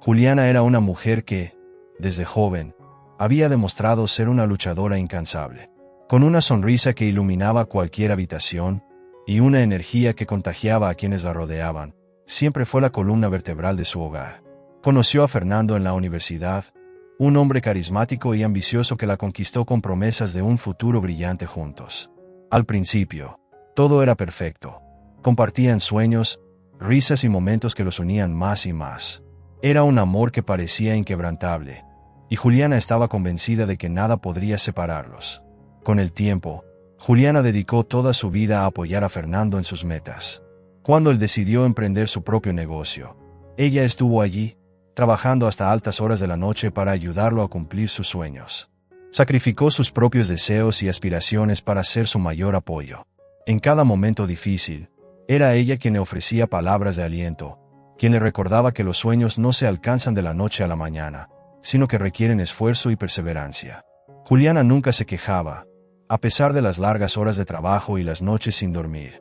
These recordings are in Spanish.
Juliana era una mujer que, desde joven, había demostrado ser una luchadora incansable. Con una sonrisa que iluminaba cualquier habitación y una energía que contagiaba a quienes la rodeaban, siempre fue la columna vertebral de su hogar. Conoció a Fernando en la universidad, un hombre carismático y ambicioso que la conquistó con promesas de un futuro brillante juntos. Al principio, todo era perfecto. Compartían sueños, risas y momentos que los unían más y más. Era un amor que parecía inquebrantable, y Juliana estaba convencida de que nada podría separarlos. Con el tiempo, Juliana dedicó toda su vida a apoyar a Fernando en sus metas. Cuando él decidió emprender su propio negocio, ella estuvo allí, trabajando hasta altas horas de la noche para ayudarlo a cumplir sus sueños. Sacrificó sus propios deseos y aspiraciones para ser su mayor apoyo. En cada momento difícil, era ella quien le ofrecía palabras de aliento, quien le recordaba que los sueños no se alcanzan de la noche a la mañana, sino que requieren esfuerzo y perseverancia. Juliana nunca se quejaba, a pesar de las largas horas de trabajo y las noches sin dormir.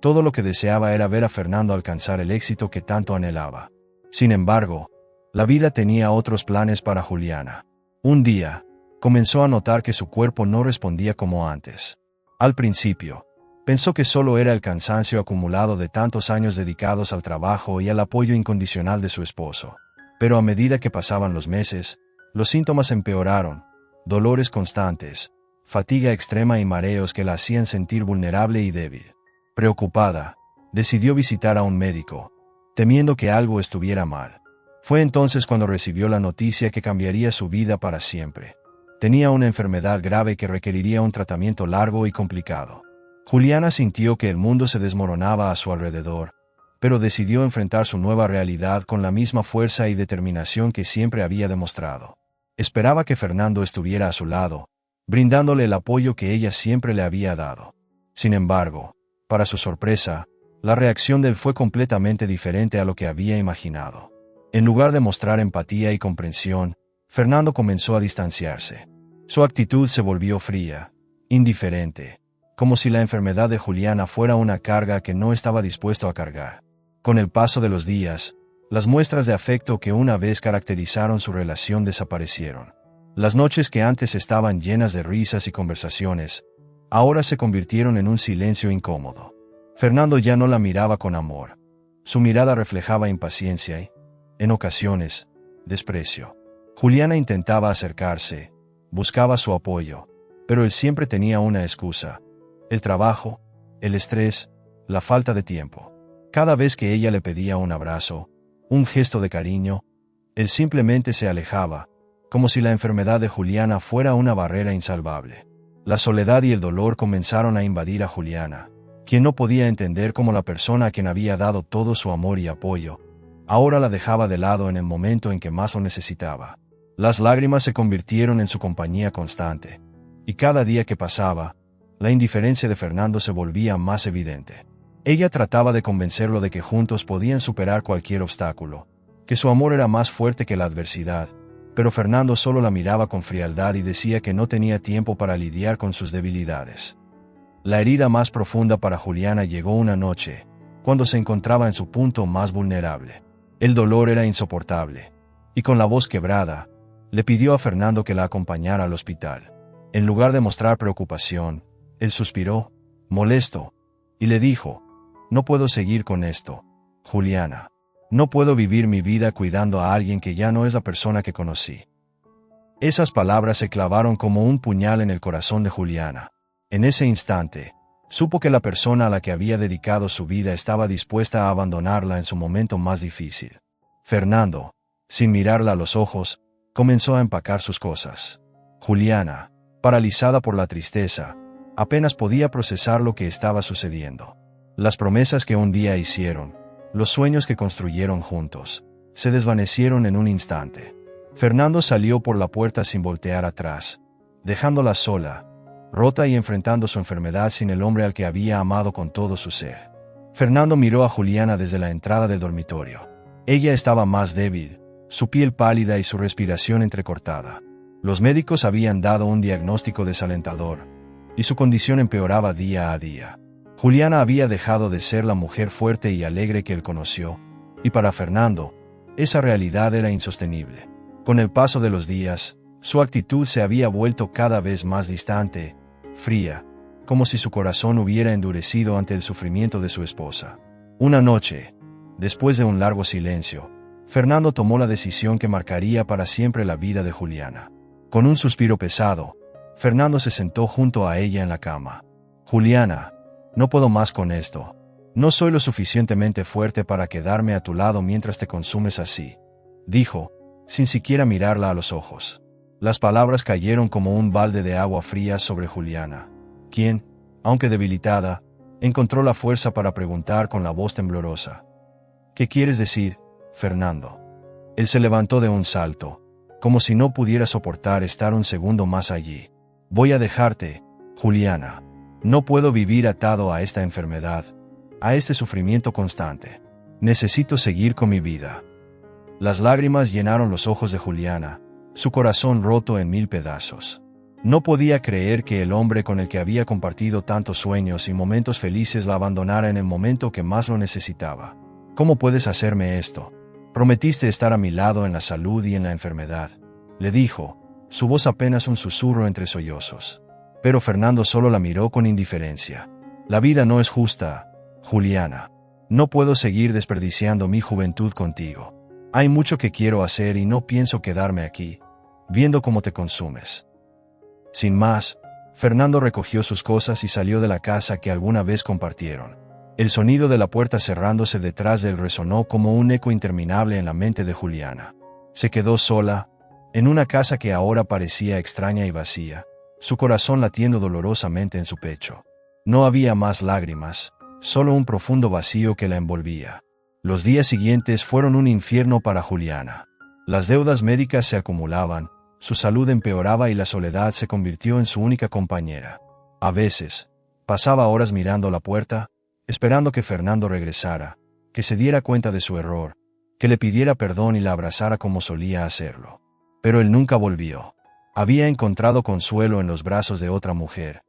Todo lo que deseaba era ver a Fernando alcanzar el éxito que tanto anhelaba. Sin embargo, la vida tenía otros planes para Juliana. Un día, comenzó a notar que su cuerpo no respondía como antes. Al principio, pensó que solo era el cansancio acumulado de tantos años dedicados al trabajo y al apoyo incondicional de su esposo. Pero a medida que pasaban los meses, los síntomas empeoraron: dolores constantes, fatiga extrema y mareos que la hacían sentir vulnerable y débil. Preocupada, decidió visitar a un médico, temiendo que algo estuviera mal. Fue entonces cuando recibió la noticia que cambiaría su vida para siempre. Tenía una enfermedad grave que requeriría un tratamiento largo y complicado. Juliana sintió que el mundo se desmoronaba a su alrededor, pero decidió enfrentar su nueva realidad con la misma fuerza y determinación que siempre había demostrado. Esperaba que Fernando estuviera a su lado, brindándole el apoyo que ella siempre le había dado. Sin embargo, para su sorpresa, la reacción de él fue completamente diferente a lo que había imaginado. En lugar de mostrar empatía y comprensión, Fernando comenzó a distanciarse. Su actitud se volvió fría, indiferente, como si la enfermedad de Juliana fuera una carga que no estaba dispuesto a cargar. Con el paso de los días, las muestras de afecto que una vez caracterizaron su relación desaparecieron. Las noches que antes estaban llenas de risas y conversaciones, ahora se convirtieron en un silencio incómodo. Fernando ya no la miraba con amor. Su mirada reflejaba impaciencia y, en ocasiones, desprecio. Juliana intentaba acercarse, buscaba su apoyo, pero él siempre tenía una excusa: el trabajo, el estrés, la falta de tiempo. Cada vez que ella le pedía un abrazo, un gesto de cariño, él simplemente se alejaba, como si la enfermedad de Juliana fuera una barrera insalvable. La soledad y el dolor comenzaron a invadir a Juliana, quien no podía entender cómo la persona a quien había dado todo su amor y apoyo, ahora la dejaba de lado en el momento en que más lo necesitaba. Las lágrimas se convirtieron en su compañía constante, y cada día que pasaba, la indiferencia de Fernando se volvía más evidente. Ella trataba de convencerlo de que juntos podían superar cualquier obstáculo, que su amor era más fuerte que la adversidad, pero Fernando solo la miraba con frialdad y decía que no tenía tiempo para lidiar con sus debilidades. La herida más profunda para Juliana llegó una noche, cuando se encontraba en su punto más vulnerable. El dolor era insoportable, y con la voz quebrada, le pidió a Fernando que la acompañara al hospital. En lugar de mostrar preocupación, él suspiró, molesto, y le dijo: «No puedo seguir con esto, Juliana. No puedo vivir mi vida cuidando a alguien que ya no es la persona que conocí». Esas palabras se clavaron como un puñal en el corazón de Juliana. En ese instante, supo que la persona a la que había dedicado su vida estaba dispuesta a abandonarla en su momento más difícil. Fernando, sin mirarla a los ojos, comenzó a empacar sus cosas. Juliana, paralizada por la tristeza, apenas podía procesar lo que estaba sucediendo. Las promesas que un día hicieron, los sueños que construyeron juntos, se desvanecieron en un instante. Fernando salió por la puerta sin voltear atrás, dejándola sola, rota y enfrentando su enfermedad sin el hombre al que había amado con todo su ser. Fernando miró a Juliana desde la entrada del dormitorio. Ella estaba más débil, su piel pálida y su respiración entrecortada. Los médicos habían dado un diagnóstico desalentador, y su condición empeoraba día a día. Juliana había dejado de ser la mujer fuerte y alegre que él conoció, y para Fernando, esa realidad era insostenible. Con el paso de los días, su actitud se había vuelto cada vez más distante, fría, como si su corazón hubiera endurecido ante el sufrimiento de su esposa. Una noche, después de un largo silencio, Fernando tomó la decisión que marcaría para siempre la vida de Juliana. Con un suspiro pesado, Fernando se sentó junto a ella en la cama. «Juliana, no puedo más con esto. No soy lo suficientemente fuerte para quedarme a tu lado mientras te consumes así», dijo, sin siquiera mirarla a los ojos. Las palabras cayeron como un balde de agua fría sobre Juliana, quien, aunque debilitada, encontró la fuerza para preguntar con la voz temblorosa: «¿Qué quieres decir, Fernando?». Él se levantó de un salto, como si no pudiera soportar estar un segundo más allí. «Voy a dejarte, Juliana. No puedo vivir atado a esta enfermedad, a este sufrimiento constante. Necesito seguir con mi vida». Las lágrimas llenaron los ojos de Juliana, su corazón roto en 1000 pedazos. No podía creer que el hombre con el que había compartido tantos sueños y momentos felices la abandonara en el momento que más lo necesitaba. «¿Cómo puedes hacerme esto? Prometiste estar a mi lado en la salud y en la enfermedad», le dijo, su voz apenas un susurro entre sollozos. Pero Fernando solo la miró con indiferencia. «La vida no es justa, Juliana. No puedo seguir desperdiciando mi juventud contigo. Hay mucho que quiero hacer y no pienso quedarme aquí, viendo cómo te consumes». Sin más, Fernando recogió sus cosas y salió de la casa que alguna vez compartieron. El sonido de la puerta cerrándose detrás de él resonó como un eco interminable en la mente de Juliana. Se quedó sola, en una casa que ahora parecía extraña y vacía, su corazón latiendo dolorosamente en su pecho. No había más lágrimas, solo un profundo vacío que la envolvía. Los días siguientes fueron un infierno para Juliana. Las deudas médicas se acumulaban, su salud empeoraba y la soledad se convirtió en su única compañera. A veces, pasaba horas mirando la puerta, esperando que Fernando regresara, que se diera cuenta de su error, que le pidiera perdón y la abrazara como solía hacerlo. Pero él nunca volvió. Había encontrado consuelo en los brazos de otra mujer,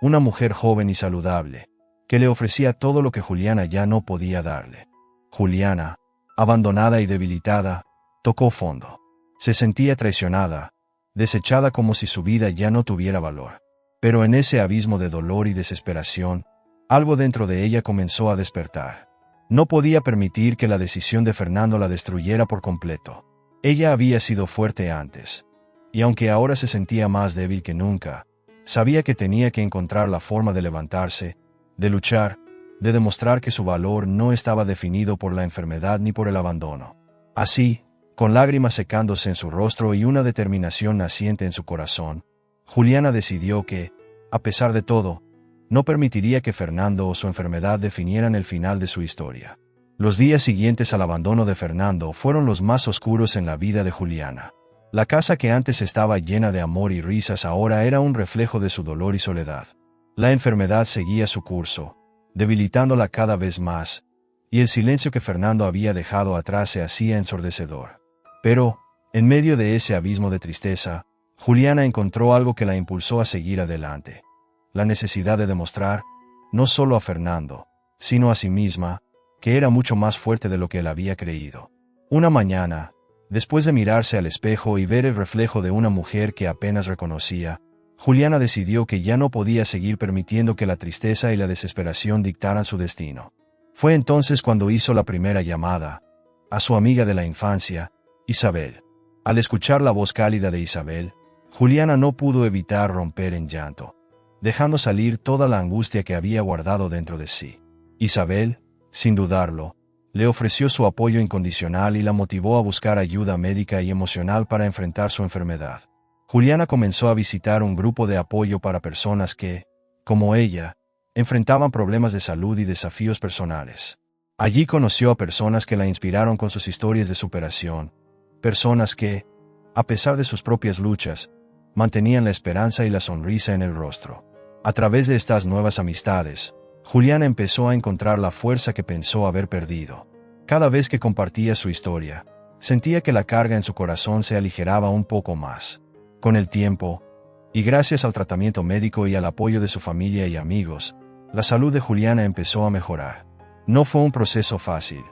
una mujer joven y saludable, que le ofrecía todo lo que Juliana ya no podía darle. Juliana, abandonada y debilitada, tocó fondo. Se sentía traicionada, desechada, como si su vida ya no tuviera valor. Pero en ese abismo de dolor y desesperación, algo dentro de ella comenzó a despertar. No podía permitir que la decisión de Fernando la destruyera por completo. Ella había sido fuerte antes, y aunque ahora se sentía más débil que nunca, sabía que tenía que encontrar la forma de levantarse, de luchar, de demostrar que su valor no estaba definido por la enfermedad ni por el abandono. Así, con lágrimas secándose en su rostro y una determinación naciente en su corazón, Juliana decidió que, a pesar de todo, no permitiría que Fernando o su enfermedad definieran el final de su historia. Los días siguientes al abandono de Fernando fueron los más oscuros en la vida de Juliana. La casa que antes estaba llena de amor y risas ahora era un reflejo de su dolor y soledad. La enfermedad seguía su curso, debilitándola cada vez más, y el silencio que Fernando había dejado atrás se hacía ensordecedor. Pero, en medio de ese abismo de tristeza, Juliana encontró algo que la impulsó a seguir adelante. La necesidad de demostrar, no solo a Fernando, sino a sí misma, que era mucho más fuerte de lo que él había creído. Una mañana, después de mirarse al espejo y ver el reflejo de una mujer que apenas reconocía, Juliana decidió que ya no podía seguir permitiendo que la tristeza y la desesperación dictaran su destino. Fue entonces cuando hizo la primera llamada, a su amiga de la infancia, Isabel. Al escuchar la voz cálida de Isabel, Juliana no pudo evitar romper en llanto, dejando salir toda la angustia que había guardado dentro de sí. Isabel, sin dudarlo, le ofreció su apoyo incondicional y la motivó a buscar ayuda médica y emocional para enfrentar su enfermedad. Juliana comenzó a visitar un grupo de apoyo para personas que, como ella, enfrentaban problemas de salud y desafíos personales. Allí conoció a personas que la inspiraron con sus historias de superación, personas que, a pesar de sus propias luchas, mantenían la esperanza y la sonrisa en el rostro. A través de estas nuevas amistades, Juliana empezó a encontrar la fuerza que pensó haber perdido. Cada vez que compartía su historia, sentía que la carga en su corazón se aligeraba un poco más. Con el tiempo, y gracias al tratamiento médico y al apoyo de su familia y amigos, la salud de Juliana empezó a mejorar. No fue un proceso fácil.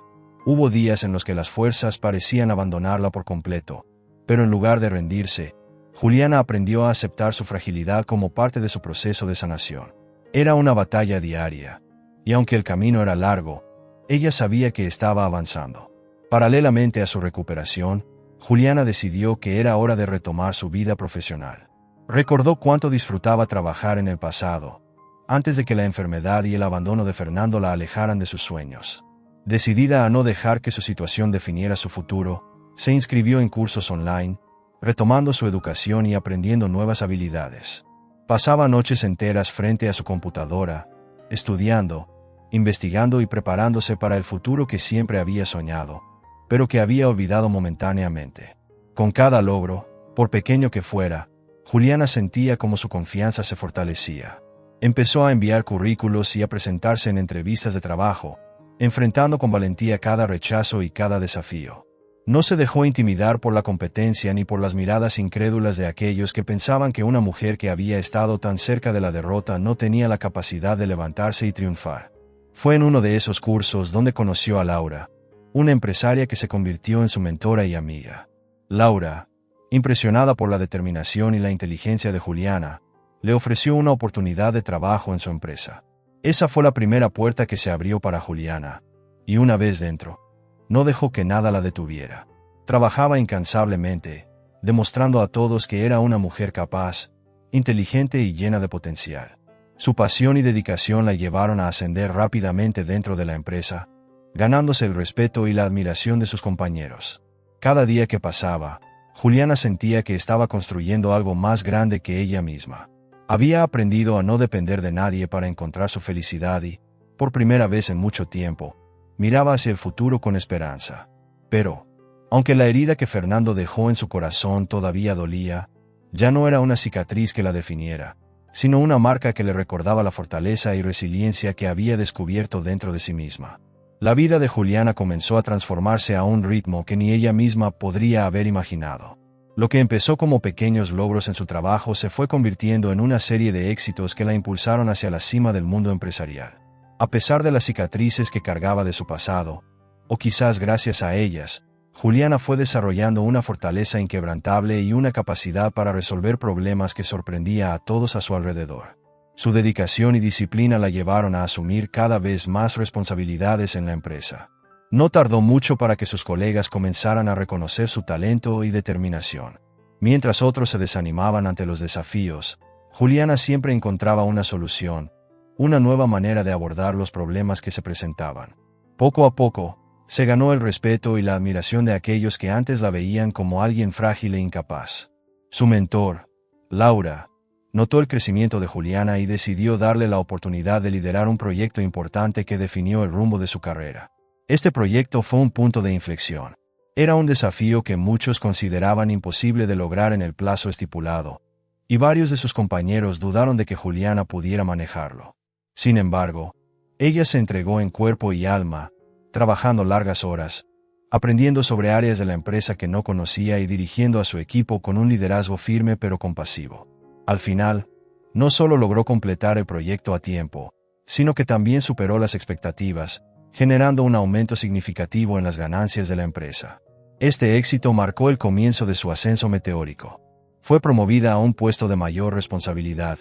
Hubo días en los que las fuerzas parecían abandonarla por completo, pero en lugar de rendirse, Juliana aprendió a aceptar su fragilidad como parte de su proceso de sanación. Era una batalla diaria, y aunque el camino era largo, ella sabía que estaba avanzando. Paralelamente a su recuperación, Juliana decidió que era hora de retomar su vida profesional. Recordó cuánto disfrutaba trabajar en el pasado, antes de que la enfermedad y el abandono de Fernando la alejaran de sus sueños. Decidida a no dejar que su situación definiera su futuro, se inscribió en cursos online, retomando su educación y aprendiendo nuevas habilidades. Pasaba noches enteras frente a su computadora, estudiando, investigando y preparándose para el futuro que siempre había soñado, pero que había olvidado momentáneamente. Con cada logro, por pequeño que fuera, Juliana sentía como su confianza se fortalecía. Empezó a enviar currículos y a presentarse en entrevistas de trabajo, enfrentando con valentía cada rechazo y cada desafío. No se dejó intimidar por la competencia ni por las miradas incrédulas de aquellos que pensaban que una mujer que había estado tan cerca de la derrota no tenía la capacidad de levantarse y triunfar. Fue en uno de esos cursos donde conoció a Laura, una empresaria que se convirtió en su mentora y amiga. Laura, impresionada por la determinación y la inteligencia de Juliana, le ofreció una oportunidad de trabajo en su empresa. Esa fue la primera puerta que se abrió para Juliana, y una vez dentro, no dejó que nada la detuviera. Trabajaba incansablemente, demostrando a todos que era una mujer capaz, inteligente y llena de potencial. Su pasión y dedicación la llevaron a ascender rápidamente dentro de la empresa, ganándose el respeto y la admiración de sus compañeros. Cada día que pasaba, Juliana sentía que estaba construyendo algo más grande que ella misma. Había aprendido a no depender de nadie para encontrar su felicidad y, por primera vez en mucho tiempo, miraba hacia el futuro con esperanza. Pero, aunque la herida que Fernando dejó en su corazón todavía dolía, ya no era una cicatriz que la definiera, sino una marca que le recordaba la fortaleza y resiliencia que había descubierto dentro de sí misma. La vida de Juliana comenzó a transformarse a un ritmo que ni ella misma podría haber imaginado. Lo que empezó como pequeños logros en su trabajo se fue convirtiendo en una serie de éxitos que la impulsaron hacia la cima del mundo empresarial. A pesar de las cicatrices que cargaba de su pasado, o quizás gracias a ellas, Juliana fue desarrollando una fortaleza inquebrantable y una capacidad para resolver problemas que sorprendía a todos a su alrededor. Su dedicación y disciplina la llevaron a asumir cada vez más responsabilidades en la empresa. No tardó mucho para que sus colegas comenzaran a reconocer su talento y determinación. Mientras otros se desanimaban ante los desafíos, Juliana siempre encontraba una solución, una nueva manera de abordar los problemas que se presentaban. Poco a poco, se ganó el respeto y la admiración de aquellos que antes la veían como alguien frágil e incapaz. Su mentor, Laura, notó el crecimiento de Juliana y decidió darle la oportunidad de liderar un proyecto importante que definió el rumbo de su carrera. Este proyecto fue un punto de inflexión. Era un desafío que muchos consideraban imposible de lograr en el plazo estipulado, y varios de sus compañeros dudaron de que Juliana pudiera manejarlo. Sin embargo, ella se entregó en cuerpo y alma, trabajando largas horas, aprendiendo sobre áreas de la empresa que no conocía y dirigiendo a su equipo con un liderazgo firme pero compasivo. Al final, no solo logró completar el proyecto a tiempo, sino que también superó las expectativas, generando un aumento significativo en las ganancias de la empresa. Este éxito marcó el comienzo de su ascenso meteórico. Fue promovida a un puesto de mayor responsabilidad,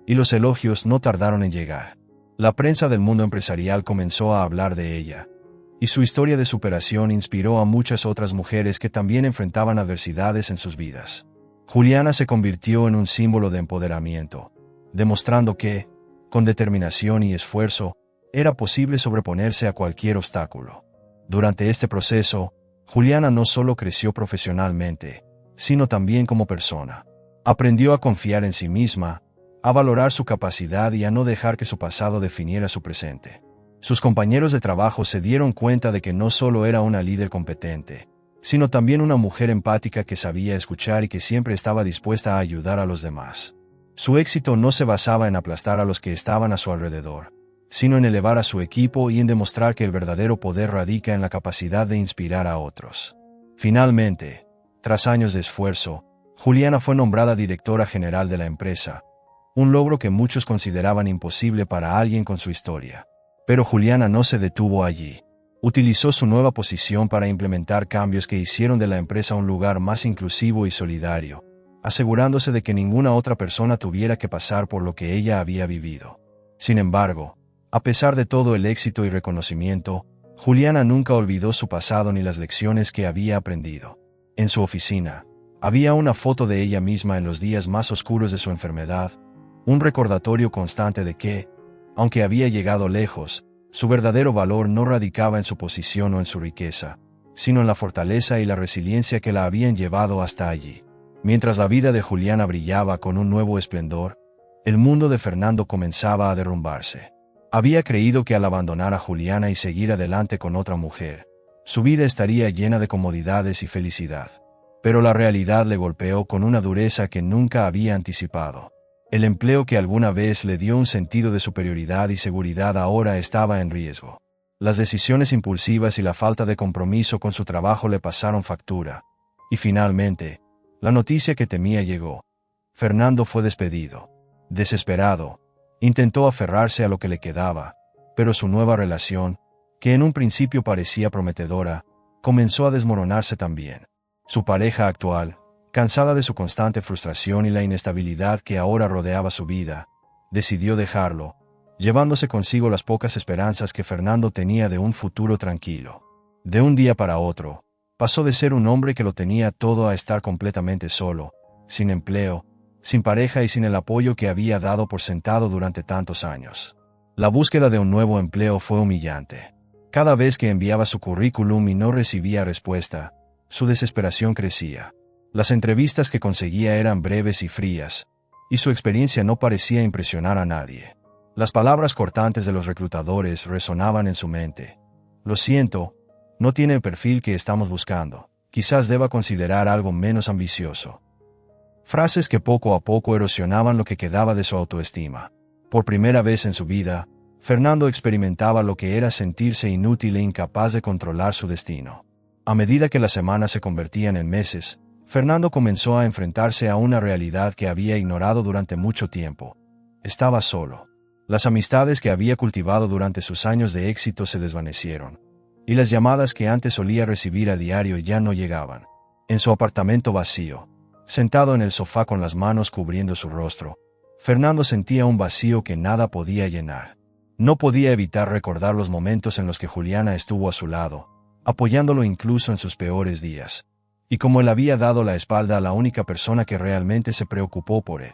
y los elogios no tardaron en llegar. La prensa del mundo empresarial comenzó a hablar de ella, y su historia de superación inspiró a muchas otras mujeres que también enfrentaban adversidades en sus vidas. Juliana se convirtió en un símbolo de empoderamiento, demostrando que, con determinación y esfuerzo, era posible sobreponerse a cualquier obstáculo. Durante este proceso, Juliana no solo creció profesionalmente, sino también como persona. Aprendió a confiar en sí misma, a valorar su capacidad y a no dejar que su pasado definiera su presente. Sus compañeros de trabajo se dieron cuenta de que no solo era una líder competente, sino también una mujer empática que sabía escuchar y que siempre estaba dispuesta a ayudar a los demás. Su éxito no se basaba en aplastar a los que estaban a su alrededor, sino en elevar a su equipo y en demostrar que el verdadero poder radica en la capacidad de inspirar a otros. Finalmente, tras años de esfuerzo, Juliana fue nombrada directora general de la empresa, un logro que muchos consideraban imposible para alguien con su historia. Pero Juliana no se detuvo allí. Utilizó su nueva posición para implementar cambios que hicieron de la empresa un lugar más inclusivo y solidario, asegurándose de que ninguna otra persona tuviera que pasar por lo que ella había vivido. Sin embargo, a pesar de todo el éxito y reconocimiento, Juliana nunca olvidó su pasado ni las lecciones que había aprendido. En su oficina, había una foto de ella misma en los días más oscuros de su enfermedad, un recordatorio constante de que, aunque había llegado lejos, su verdadero valor no radicaba en su posición o en su riqueza, sino en la fortaleza y la resiliencia que la habían llevado hasta allí. Mientras la vida de Juliana brillaba con un nuevo esplendor, el mundo de Fernando comenzaba a derrumbarse. Había creído que al abandonar a Juliana y seguir adelante con otra mujer, su vida estaría llena de comodidades y felicidad. Pero la realidad le golpeó con una dureza que nunca había anticipado. El empleo que alguna vez le dio un sentido de superioridad y seguridad ahora estaba en riesgo. Las decisiones impulsivas y la falta de compromiso con su trabajo le pasaron factura. Y finalmente, la noticia que temía llegó. Fernando fue despedido. Desesperado, intentó aferrarse a lo que le quedaba, pero su nueva relación, que en un principio parecía prometedora, comenzó a desmoronarse también. Su pareja actual, cansada de su constante frustración y la inestabilidad que ahora rodeaba su vida, decidió dejarlo, llevándose consigo las pocas esperanzas que Fernando tenía de un futuro tranquilo. De un día para otro, pasó de ser un hombre que lo tenía todo a estar completamente solo, sin empleo, sin pareja y sin el apoyo que había dado por sentado durante tantos años. La búsqueda de un nuevo empleo fue humillante. Cada vez que enviaba su currículum y no recibía respuesta, su desesperación crecía. Las entrevistas que conseguía eran breves y frías, y su experiencia no parecía impresionar a nadie. Las palabras cortantes de los reclutadores resonaban en su mente. Lo siento, no tiene el perfil que estamos buscando. Quizás deba considerar algo menos ambicioso. Frases que poco a poco erosionaban lo que quedaba de su autoestima. Por primera vez en su vida, Fernando experimentaba lo que era sentirse inútil e incapaz de controlar su destino. A medida que las semanas se convertían en meses, Fernando comenzó a enfrentarse a una realidad que había ignorado durante mucho tiempo. Estaba solo. Las amistades que había cultivado durante sus años de éxito se desvanecieron, y las llamadas que antes solía recibir a diario ya no llegaban. En su apartamento vacío, sentado en el sofá con las manos cubriendo su rostro, Fernando sentía un vacío que nada podía llenar. No podía evitar recordar los momentos en los que Juliana estuvo a su lado, apoyándolo incluso en sus peores días, y como él había dado la espalda a la única persona que realmente se preocupó por él.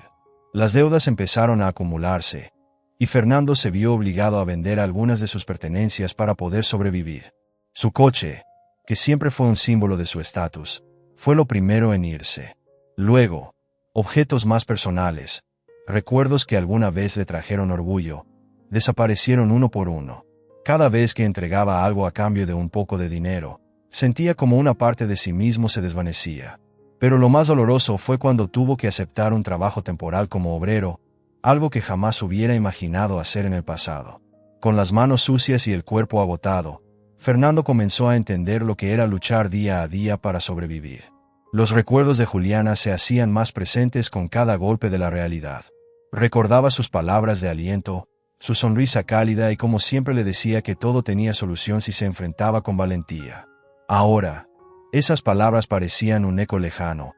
Las deudas empezaron a acumularse, y Fernando se vio obligado a vender algunas de sus pertenencias para poder sobrevivir. Su coche, que siempre fue un símbolo de su estatus, fue lo primero en irse. Luego, objetos más personales, recuerdos que alguna vez le trajeron orgullo, desaparecieron uno por uno. Cada vez que entregaba algo a cambio de un poco de dinero, sentía como una parte de sí mismo se desvanecía. Pero lo más doloroso fue cuando tuvo que aceptar un trabajo temporal como obrero, algo que jamás hubiera imaginado hacer en el pasado. Con las manos sucias y el cuerpo agotado, Fernando comenzó a entender lo que era luchar día a día para sobrevivir. Los recuerdos de Juliana se hacían más presentes con cada golpe de la realidad. Recordaba sus palabras de aliento, su sonrisa cálida y como siempre le decía que todo tenía solución si se enfrentaba con valentía. Ahora, esas palabras parecían un eco lejano,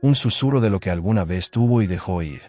un susurro de lo que alguna vez tuvo y dejó ir.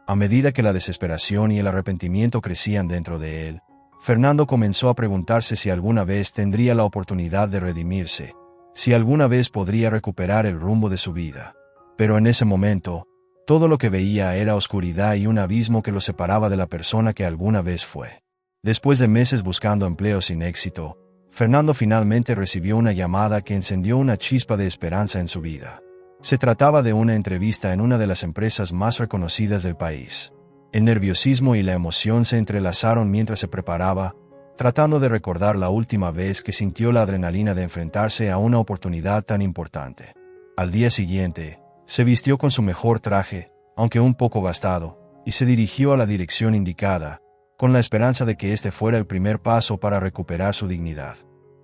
A medida que la desesperación y el arrepentimiento crecían dentro de él, Fernando comenzó a preguntarse si alguna vez tendría la oportunidad de redimirse, si alguna vez podría recuperar el rumbo de su vida. Pero en ese momento, todo lo que veía era oscuridad y un abismo que lo separaba de la persona que alguna vez fue. Después de meses buscando empleo sin éxito, Fernando finalmente recibió una llamada que encendió una chispa de esperanza en su vida. Se trataba de una entrevista en una de las empresas más reconocidas del país. El nerviosismo y la emoción se entrelazaron mientras se preparaba, tratando de recordar la última vez que sintió la adrenalina de enfrentarse a una oportunidad tan importante. Al día siguiente, se vistió con su mejor traje, aunque un poco gastado, y se dirigió a la dirección indicada, con la esperanza de que este fuera el primer paso para recuperar su dignidad.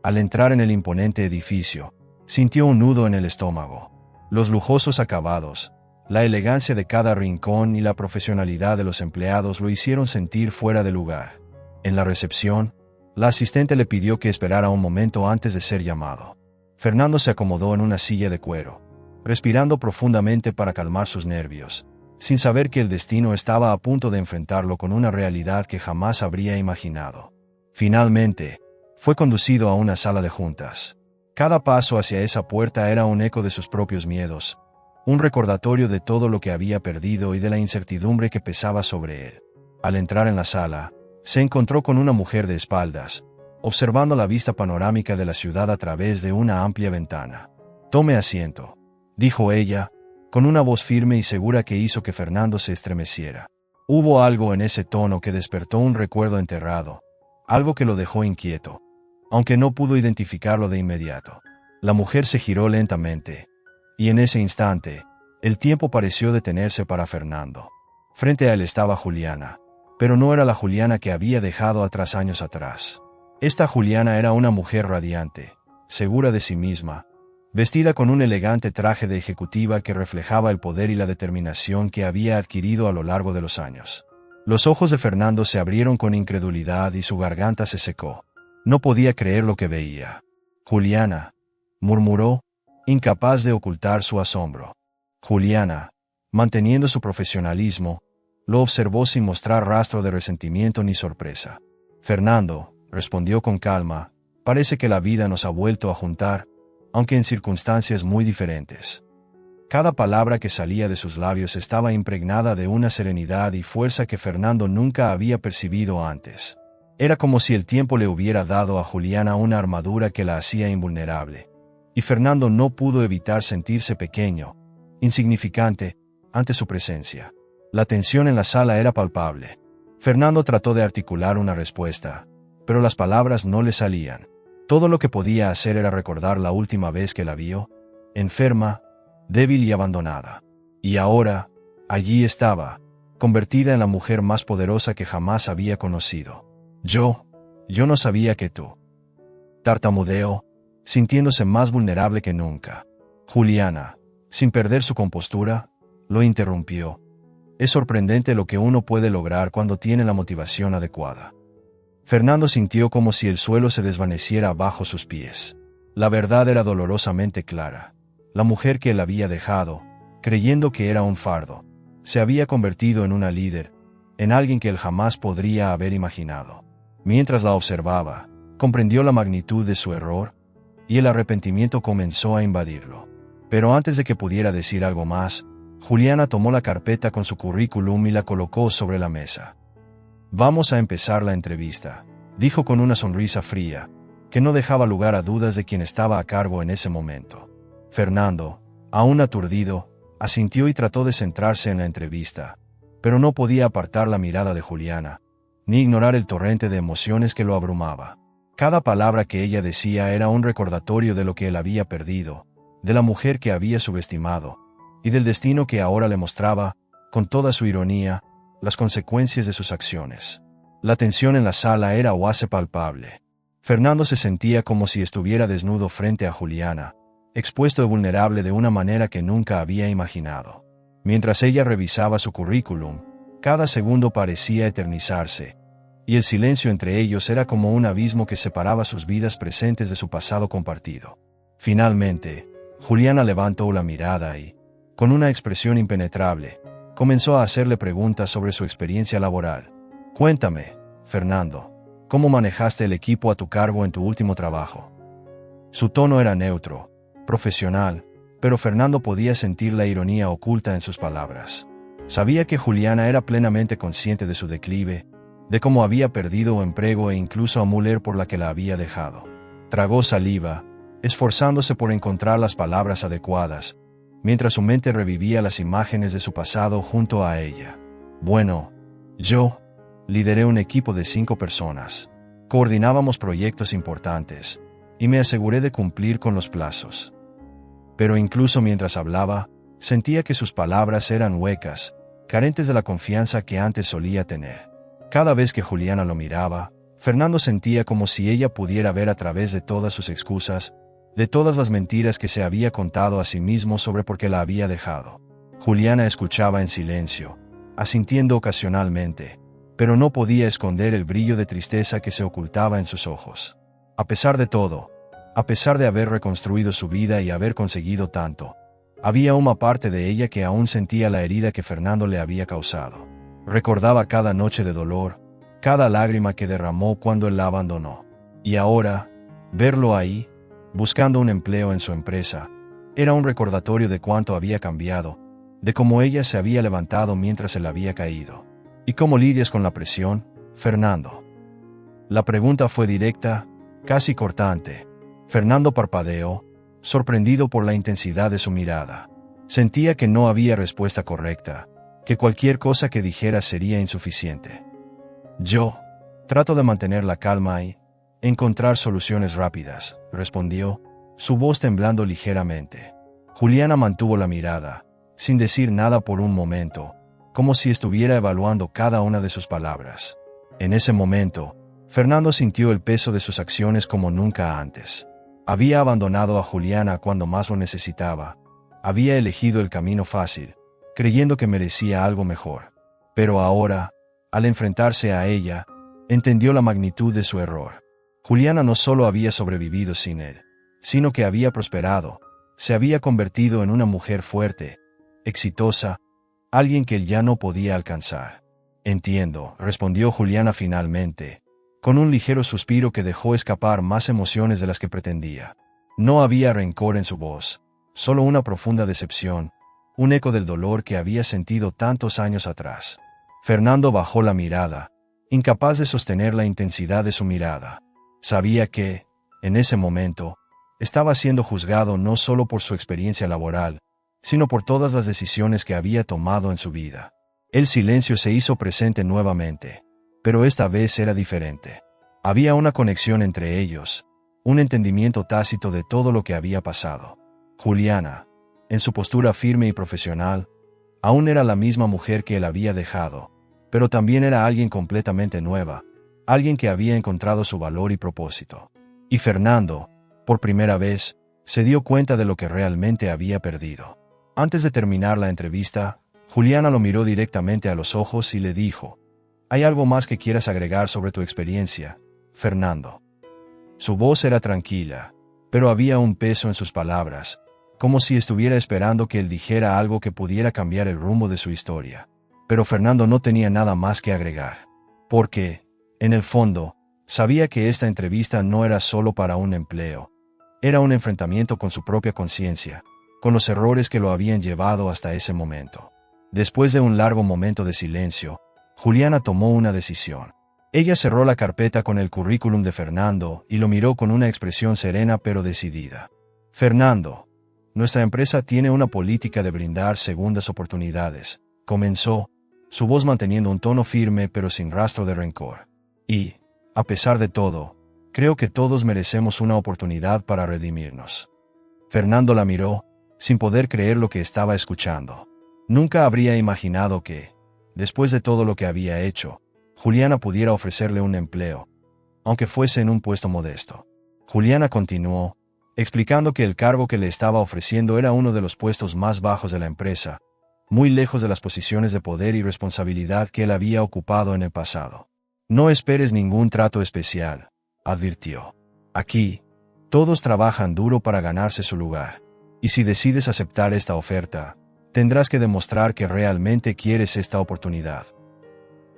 Al entrar en el imponente edificio, sintió un nudo en el estómago. Los lujosos acabados, la elegancia de cada rincón y la profesionalidad de los empleados lo hicieron sentir fuera de lugar. En la recepción, La asistente le pidió que esperara un momento antes de ser llamado. Fernando se acomodó en una silla de cuero, respirando profundamente para calmar sus nervios, sin saber que el destino estaba a punto de enfrentarlo con una realidad que jamás habría imaginado. Finalmente, fue conducido a una sala de juntas. Cada paso hacia esa puerta era un eco de sus propios miedos, un recordatorio de todo lo que había perdido y de la incertidumbre que pesaba sobre él. Al entrar en la sala, se encontró con una mujer de espaldas, observando la vista panorámica de la ciudad a través de una amplia ventana. «Tome asiento», dijo ella, con una voz firme y segura que hizo que Fernando se estremeciera. Hubo algo en ese tono que despertó un recuerdo enterrado, algo que lo dejó inquieto, aunque no pudo identificarlo de inmediato. La mujer se giró lentamente, y en ese instante, el tiempo pareció detenerse para Fernando. Frente a él estaba Juliana, pero no era la Juliana que había dejado atrás años atrás. Esta Juliana era una mujer radiante, segura de sí misma, vestida con un elegante traje de ejecutiva que reflejaba el poder y la determinación que había adquirido a lo largo de los años. Los ojos de Fernando se abrieron con incredulidad y su garganta se secó. No podía creer lo que veía. «Juliana», murmuró, incapaz de ocultar su asombro. Juliana, manteniendo su profesionalismo, lo observó sin mostrar rastro de resentimiento ni sorpresa. «Fernando», respondió con calma, «parece que la vida nos ha vuelto a juntar, aunque en circunstancias muy diferentes». Cada palabra que salía de sus labios estaba impregnada de una serenidad y fuerza que Fernando nunca había percibido antes. Era como si el tiempo le hubiera dado a Juliana una armadura que la hacía invulnerable, y Fernando no pudo evitar sentirse pequeño, insignificante, ante su presencia. La tensión en la sala era palpable. Fernando trató de articular una respuesta, pero las palabras no le salían. Todo lo que podía hacer era recordar la última vez que la vio, enferma, débil y abandonada. Y ahora, allí estaba, convertida en la mujer más poderosa que jamás había conocido. Yo no sabía que tú. Tartamudeó, sintiéndose más vulnerable que nunca. Juliana, sin perder su compostura, lo interrumpió. Es sorprendente lo que uno puede lograr cuando tiene la motivación adecuada. Fernando sintió como si el suelo se desvaneciera bajo sus pies. La verdad era dolorosamente clara. La mujer que él había dejado, creyendo que era un fardo, se había convertido en una líder, en alguien que él jamás podría haber imaginado. Mientras la observaba, comprendió la magnitud de su error, y el arrepentimiento comenzó a invadirlo. Pero antes de que pudiera decir algo más, Juliana tomó la carpeta con su currículum y la colocó sobre la mesa. «Vamos a empezar la entrevista», dijo con una sonrisa fría, que no dejaba lugar a dudas de quién estaba a cargo en ese momento. Fernando, aún aturdido, asintió y trató de centrarse en la entrevista, pero no podía apartar la mirada de Juliana, ni ignorar el torrente de emociones que lo abrumaba. Cada palabra que ella decía era un recordatorio de lo que él había perdido, de la mujer que había subestimado, y del destino que ahora le mostraba, con toda su ironía, las consecuencias de sus acciones. La tensión en la sala era oase palpable. Fernando se sentía como si estuviera desnudo frente a Juliana, expuesto y vulnerable de una manera que nunca había imaginado. Mientras ella revisaba su currículum, cada segundo parecía eternizarse, y el silencio entre ellos era como un abismo que separaba sus vidas presentes de su pasado compartido. Finalmente, Juliana levantó la mirada y, con una expresión impenetrable, comenzó a hacerle preguntas sobre su experiencia laboral. «Cuéntame, Fernando, ¿cómo manejaste el equipo a tu cargo en tu último trabajo?» Su tono era neutro, profesional, pero Fernando podía sentir la ironía oculta en sus palabras. Sabía que Juliana era plenamente consciente de su declive, de cómo había perdido empleo e incluso a Müller por la que la había dejado. Tragó saliva, esforzándose por encontrar las palabras adecuadas, mientras su mente revivía las imágenes de su pasado junto a ella. «Bueno, yo lideré un equipo de 5 personas. Coordinábamos proyectos importantes, y me aseguré de cumplir con los plazos. Pero incluso mientras hablaba, sentía que sus palabras eran huecas, carentes de la confianza que antes solía tener. Cada vez que Juliana lo miraba, Fernando sentía como si ella pudiera ver a través de todas sus excusas, de todas las mentiras que se había contado a sí mismo sobre por qué la había dejado. Juliana escuchaba en silencio, asintiendo ocasionalmente, pero no podía esconder el brillo de tristeza que se ocultaba en sus ojos. A pesar de todo, a pesar de haber reconstruido su vida y haber conseguido tanto, había una parte de ella que aún sentía la herida que Fernando le había causado. Recordaba cada noche de dolor, cada lágrima que derramó cuando él la abandonó. Y ahora, verlo ahí, buscando un empleo en su empresa, era un recordatorio de cuánto había cambiado, de cómo ella se había levantado mientras él había caído. ¿Y cómo lidias con la presión, Fernando? La pregunta fue directa, casi cortante. Fernando parpadeó, sorprendido por la intensidad de su mirada. Sentía que no había respuesta correcta, que cualquier cosa que dijera sería insuficiente. Yo trato de mantener la calma y encontrar soluciones rápidas, respondió, su voz temblando ligeramente. Juliana mantuvo la mirada, sin decir nada por un momento, como si estuviera evaluando cada una de sus palabras. En ese momento, Fernando sintió el peso de sus acciones como nunca antes. Había abandonado a Juliana cuando más lo necesitaba. Había elegido el camino fácil, creyendo que merecía algo mejor. Pero ahora, al enfrentarse a ella, entendió la magnitud de su error. Juliana no solo había sobrevivido sin él, sino que había prosperado. Se había convertido en una mujer fuerte, exitosa, alguien que él ya no podía alcanzar. Entiendo, respondió Juliana finalmente, con un ligero suspiro que dejó escapar más emociones de las que pretendía. No había rencor en su voz, solo una profunda decepción, un eco del dolor que había sentido tantos años atrás. Fernando bajó la mirada, incapaz de sostener la intensidad de su mirada. Sabía que, en ese momento, estaba siendo juzgado no solo por su experiencia laboral, sino por todas las decisiones que había tomado en su vida. El silencio se hizo presente nuevamente, pero esta vez era diferente. Había una conexión entre ellos, un entendimiento tácito de todo lo que había pasado. Juliana, en su postura firme y profesional, aún era la misma mujer que él había dejado, pero también era alguien completamente nueva, alguien que había encontrado su valor y propósito. Y Fernando, por primera vez, se dio cuenta de lo que realmente había perdido. Antes de terminar la entrevista, Juliana lo miró directamente a los ojos y le dijo: ¿Hay algo más que quieras agregar sobre tu experiencia, Fernando? Su voz era tranquila, pero había un peso en sus palabras, como si estuviera esperando que él dijera algo que pudiera cambiar el rumbo de su historia. Pero Fernando no tenía nada más que agregar, porque, en el fondo, sabía que esta entrevista no era solo para un empleo, era un enfrentamiento con su propia conciencia, con los errores que lo habían llevado hasta ese momento. Después de un largo momento de silencio, Juliana tomó una decisión. Ella cerró la carpeta con el currículum de Fernando y lo miró con una expresión serena pero decidida. Fernando, nuestra empresa tiene una política de brindar segundas oportunidades, comenzó, su voz manteniendo un tono firme pero sin rastro de rencor. Y, a pesar de todo, creo que todos merecemos una oportunidad para redimirnos. Fernando la miró, sin poder creer lo que estaba escuchando. Nunca habría imaginado que, después de todo lo que había hecho, Juliana pudiera ofrecerle un empleo, aunque fuese en un puesto modesto. Juliana continuó, explicando que el cargo que le estaba ofreciendo era uno de los puestos más bajos de la empresa, muy lejos de las posiciones de poder y responsabilidad que él había ocupado en el pasado. No esperes ningún trato especial, advirtió. Aquí, todos trabajan duro para ganarse su lugar, y si decides aceptar esta oferta, tendrás que demostrar que realmente quieres esta oportunidad.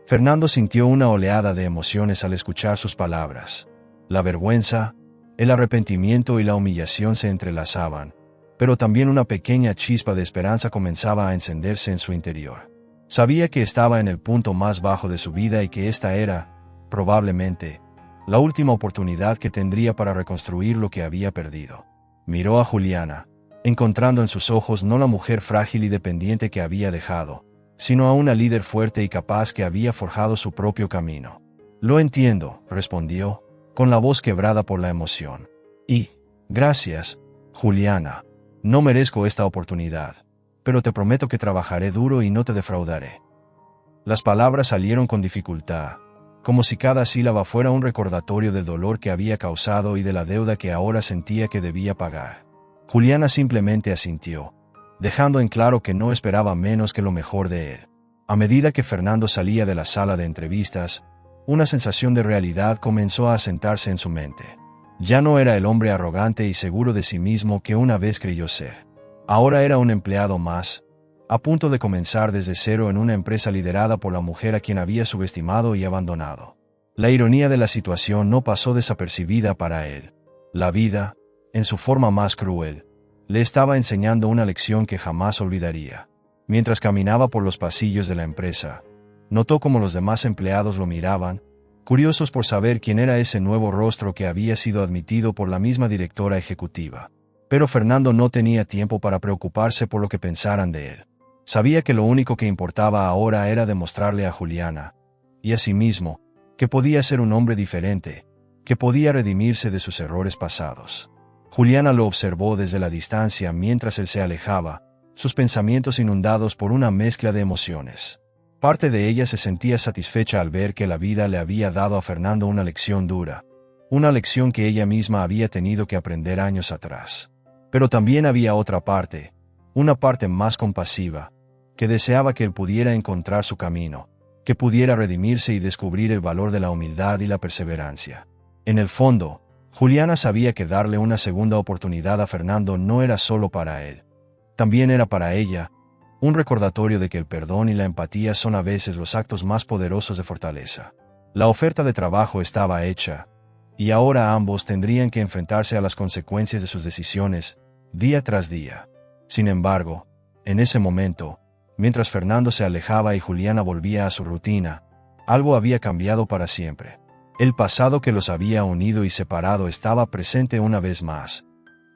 Fernando sintió una oleada de emociones al escuchar sus palabras. La vergüenza, el arrepentimiento y la humillación se entrelazaban, pero también una pequeña chispa de esperanza comenzaba a encenderse en su interior. Sabía que estaba en el punto más bajo de su vida y que esta era, probablemente, la última oportunidad que tendría para reconstruir lo que había perdido. Miró a Juliana, encontrando en sus ojos no la mujer frágil y dependiente que había dejado, sino a una líder fuerte y capaz que había forjado su propio camino. Lo entiendo, respondió, con la voz quebrada por la emoción. Y, gracias, Juliana, no merezco esta oportunidad, pero te prometo que trabajaré duro y no te defraudaré. Las palabras salieron con dificultad, como si cada sílaba fuera un recordatorio del dolor que había causado y de la deuda que ahora sentía que debía pagar. Juliana simplemente asintió, dejando en claro que no esperaba menos que lo mejor de él. A medida que Fernando salía de la sala de entrevistas, una sensación de realidad comenzó a asentarse en su mente. Ya no era el hombre arrogante y seguro de sí mismo que una vez creyó ser. Ahora era un empleado más, a punto de comenzar desde cero en una empresa liderada por la mujer a quien había subestimado y abandonado. La ironía de la situación no pasó desapercibida para él. La vida, en su forma más cruel, le estaba enseñando una lección que jamás olvidaría. Mientras caminaba por los pasillos de la empresa, notó cómo los demás empleados lo miraban, curiosos por saber quién era ese nuevo rostro que había sido admitido por la misma directora ejecutiva. Pero Fernando no tenía tiempo para preocuparse por lo que pensaran de él. Sabía que lo único que importaba ahora era demostrarle a Juliana, y a sí mismo, que podía ser un hombre diferente, que podía redimirse de sus errores pasados. Juliana lo observó desde la distancia mientras él se alejaba, sus pensamientos inundados por una mezcla de emociones. Parte de ella se sentía satisfecha al ver que la vida le había dado a Fernando una lección dura, una lección que ella misma había tenido que aprender años atrás. Pero también había otra parte, una parte más compasiva, que deseaba que él pudiera encontrar su camino, que pudiera redimirse y descubrir el valor de la humildad y la perseverancia. En el fondo, Juliana sabía que darle una segunda oportunidad a Fernando no era solo para él. También era para ella, un recordatorio de que el perdón y la empatía son a veces los actos más poderosos de fortaleza. La oferta de trabajo estaba hecha, y ahora ambos tendrían que enfrentarse a las consecuencias de sus decisiones, día tras día. Sin embargo, en ese momento, mientras Fernando se alejaba y Juliana volvía a su rutina, algo había cambiado para siempre. El pasado que los había unido y separado estaba presente una vez más,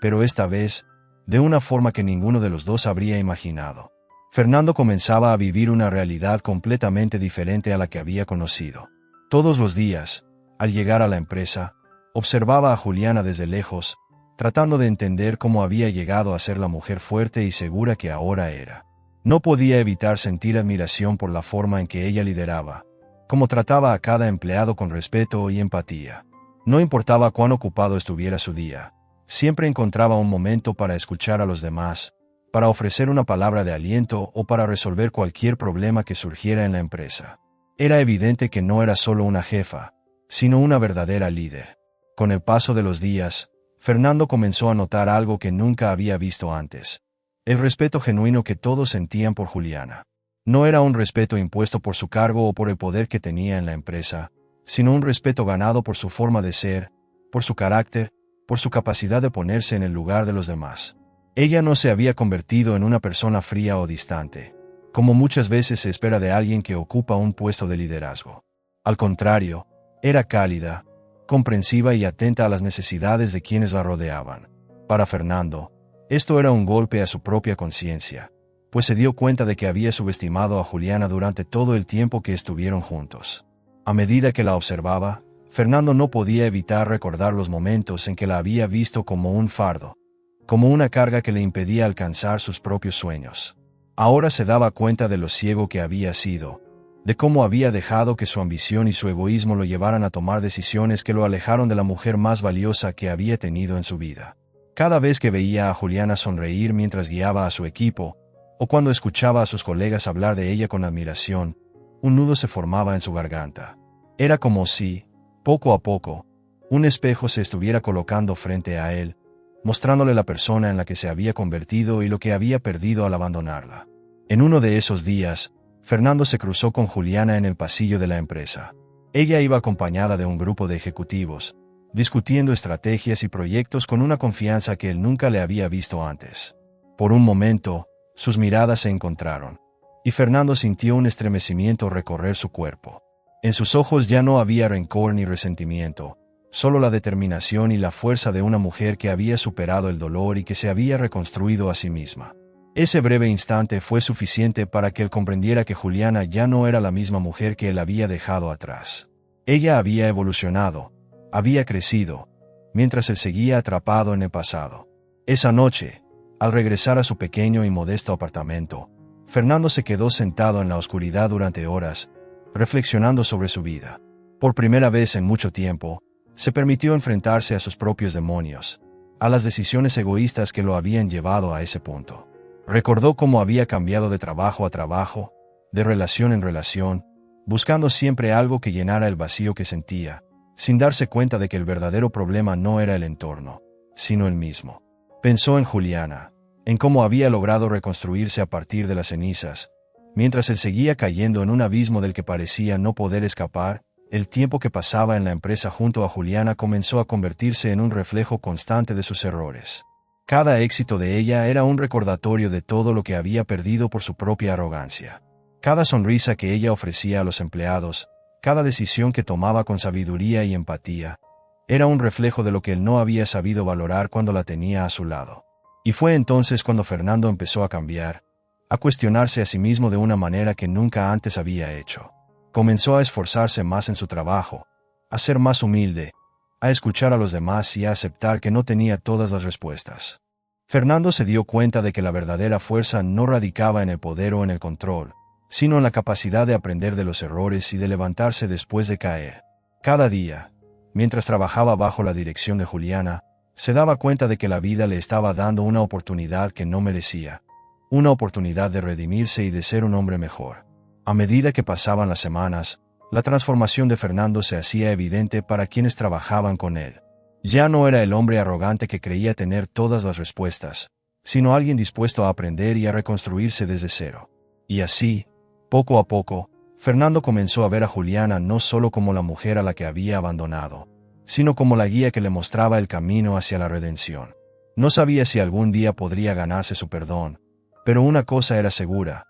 pero esta vez, de una forma que ninguno de los dos habría imaginado. Fernando comenzaba a vivir una realidad completamente diferente a la que había conocido. Todos los días, al llegar a la empresa, observaba a Juliana desde lejos, tratando de entender cómo había llegado a ser la mujer fuerte y segura que ahora era. No podía evitar sentir admiración por la forma en que ella lideraba, cómo trataba a cada empleado con respeto y empatía. No importaba cuán ocupado estuviera su día, siempre encontraba un momento para escuchar a los demás, para ofrecer una palabra de aliento o para resolver cualquier problema que surgiera en la empresa. Era evidente que no era solo una jefa, sino una verdadera líder. Con el paso de los días, Fernando comenzó a notar algo que nunca había visto antes: el respeto genuino que todos sentían por Juliana. No era un respeto impuesto por su cargo o por el poder que tenía en la empresa, sino un respeto ganado por su forma de ser, por su carácter, por su capacidad de ponerse en el lugar de los demás. Ella no se había convertido en una persona fría o distante, como muchas veces se espera de alguien que ocupa un puesto de liderazgo. Al contrario, era cálida, comprensiva y atenta a las necesidades de quienes la rodeaban. Para Fernando, esto era un golpe a su propia conciencia, pues se dio cuenta de que había subestimado a Juliana durante todo el tiempo que estuvieron juntos. A medida que la observaba, Fernando no podía evitar recordar los momentos en que la había visto como un fardo, como una carga que le impedía alcanzar sus propios sueños. Ahora se daba cuenta de lo ciego que había sido, de cómo había dejado que su ambición y su egoísmo lo llevaran a tomar decisiones que lo alejaron de la mujer más valiosa que había tenido en su vida. Cada vez que veía a Juliana sonreír mientras guiaba a su equipo, o cuando escuchaba a sus colegas hablar de ella con admiración, un nudo se formaba en su garganta. Era como si, poco a poco, un espejo se estuviera colocando frente a él, mostrándole la persona en la que se había convertido y lo que había perdido al abandonarla. En uno de esos días, Fernando se cruzó con Juliana en el pasillo de la empresa. Ella iba acompañada de un grupo de ejecutivos, discutiendo estrategias y proyectos con una confianza que él nunca le había visto antes. Por un momento, sus miradas se encontraron, y Fernando sintió un estremecimiento recorrer su cuerpo. En sus ojos ya no había rencor ni resentimiento, solo la determinación y la fuerza de una mujer que había superado el dolor y que se había reconstruido a sí misma. Ese breve instante fue suficiente para que él comprendiera que Juliana ya no era la misma mujer que él había dejado atrás. Ella había evolucionado, había crecido, mientras él seguía atrapado en el pasado. Esa noche, al regresar a su pequeño y modesto apartamento, Fernando se quedó sentado en la oscuridad durante horas, reflexionando sobre su vida. Por primera vez en mucho tiempo, se permitió enfrentarse a sus propios demonios, a las decisiones egoístas que lo habían llevado a ese punto. Recordó cómo había cambiado de trabajo a trabajo, de relación en relación, buscando siempre algo que llenara el vacío que sentía, sin darse cuenta de que el verdadero problema no era el entorno, sino él mismo. Pensó en Juliana, en cómo había logrado reconstruirse a partir de las cenizas, mientras él seguía cayendo en un abismo del que parecía no poder escapar. El tiempo que pasaba en la empresa junto a Juliana comenzó a convertirse en un reflejo constante de sus errores. Cada éxito de ella era un recordatorio de todo lo que había perdido por su propia arrogancia. Cada sonrisa que ella ofrecía a los empleados, cada decisión que tomaba con sabiduría y empatía, era un reflejo de lo que él no había sabido valorar cuando la tenía a su lado. Y fue entonces cuando Fernando empezó a cambiar, a cuestionarse a sí mismo de una manera que nunca antes había hecho. Comenzó a esforzarse más en su trabajo, a ser más humilde, a escuchar a los demás y a aceptar que no tenía todas las respuestas. Fernando se dio cuenta de que la verdadera fuerza no radicaba en el poder o en el control, sino en la capacidad de aprender de los errores y de levantarse después de caer. Cada día, mientras trabajaba bajo la dirección de Juliana, se daba cuenta de que la vida le estaba dando una oportunidad que no merecía, una oportunidad de redimirse y de ser un hombre mejor. A medida que pasaban las semanas, la transformación de Fernando se hacía evidente para quienes trabajaban con él. Ya no era el hombre arrogante que creía tener todas las respuestas, sino alguien dispuesto a aprender y a reconstruirse desde cero. Y así, poco a poco, Fernando comenzó a ver a Juliana no solo como la mujer a la que había abandonado, sino como la guía que le mostraba el camino hacia la redención. No sabía si algún día podría ganarse su perdón, pero una cosa era segura: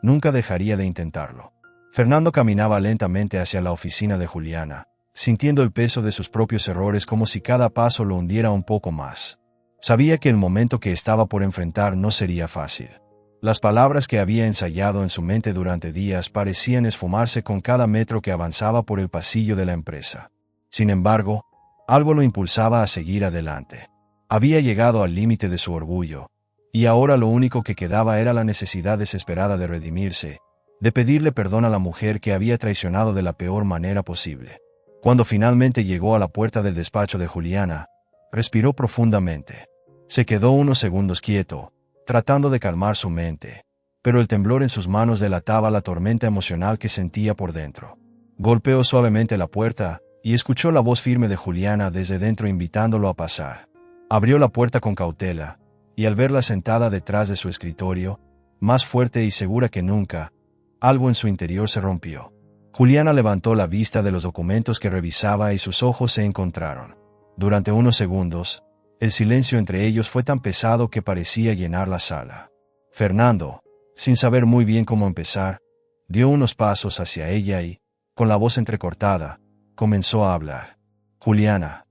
nunca dejaría de intentarlo. Fernando caminaba lentamente hacia la oficina de Juliana, sintiendo el peso de sus propios errores como si cada paso lo hundiera un poco más. Sabía que el momento que estaba por enfrentar no sería fácil. Las palabras que había ensayado en su mente durante días parecían esfumarse con cada metro que avanzaba por el pasillo de la empresa. Sin embargo, algo lo impulsaba a seguir adelante. Había llegado al límite de su orgullo, y ahora lo único que quedaba era la necesidad desesperada de redimirse, de pedirle perdón a la mujer que había traicionado de la peor manera posible. Cuando finalmente llegó a la puerta del despacho de Juliana, respiró profundamente. Se quedó unos segundos quieto, tratando de calmar su mente, pero el temblor en sus manos delataba la tormenta emocional que sentía por dentro. Golpeó suavemente la puerta, y escuchó la voz firme de Juliana desde dentro invitándolo a pasar. Abrió la puerta con cautela, y al verla sentada detrás de su escritorio, más fuerte y segura que nunca, algo en su interior se rompió. Juliana levantó la vista de los documentos que revisaba y sus ojos se encontraron. Durante unos segundos, el silencio entre ellos fue tan pesado que parecía llenar la sala. Fernando, sin saber muy bien cómo empezar, dio unos pasos hacia ella y, con la voz entrecortada, comenzó a hablar. Juliana.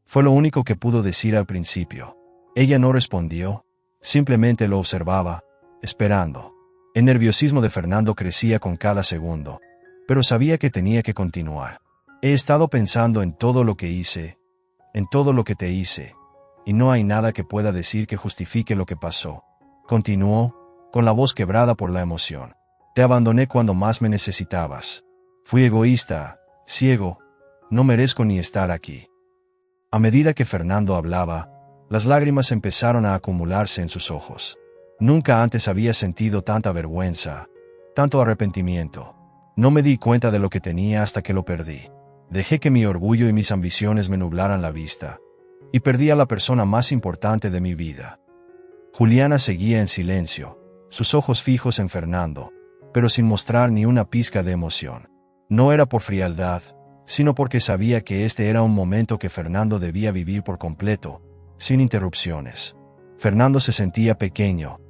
Fue lo único que pudo decir al principio. Ella no respondió, simplemente lo observaba, esperando. El nerviosismo de Fernando crecía con cada segundo, pero sabía que tenía que continuar. He estado pensando en todo lo que hice, en todo lo que te hice, y no hay nada que pueda decir que justifique lo que pasó. Continuó, con la voz quebrada por la emoción. Te abandoné cuando más me necesitabas. Fui egoísta, ciego, no merezco ni estar aquí. A medida que Fernando hablaba, las lágrimas empezaron a acumularse en sus ojos. Nunca antes había sentido tanta vergüenza, tanto arrepentimiento. No me di cuenta de lo que tenía hasta que lo perdí. Dejé que mi orgullo y mis ambiciones me nublaran la vista, y perdí a la persona más importante de mi vida. Juliana seguía en silencio, sus ojos fijos en Fernando, pero sin mostrar ni una pizca de emoción. No era por frialdad, sino porque sabía que este era un momento que Fernando debía vivir por completo, sin interrupciones. Fernando se sentía pequeño,